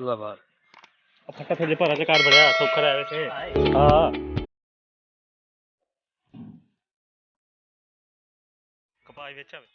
ਗੱਲਾਂ ਬਾਹਰ ਫੱਟਾ ਥੱਲੇ ਭਰਾ ਤੇ ਘਰ ਬੜਿਆ ਸੌਖਾ ਹੈ ਵੈਸੇ ਹਾਂ ਕਪਾਈ ਵਿੱਚ ਆਵੇ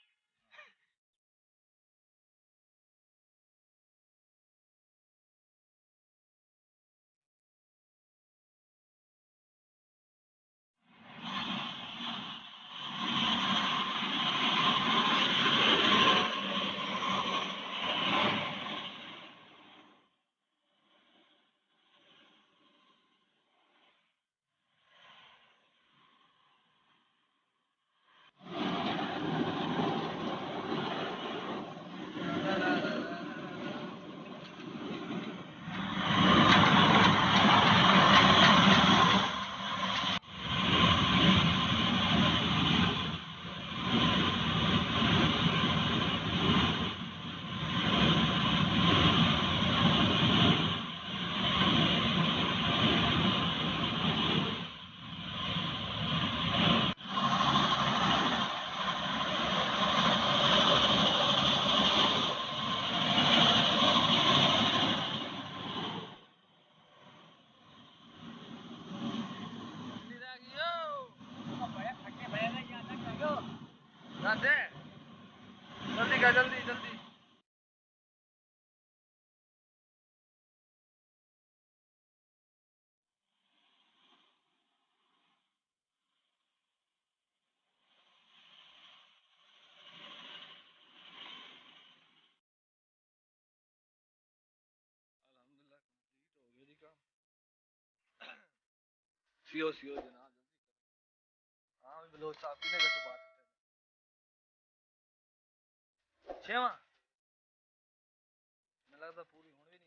जल्दी क्या जल्दी जल्दी सीओ सीओ जनाब हाँ बलोच साहब की नगर तो बात छेवा मैं लगता पूरी होनी भी नहीं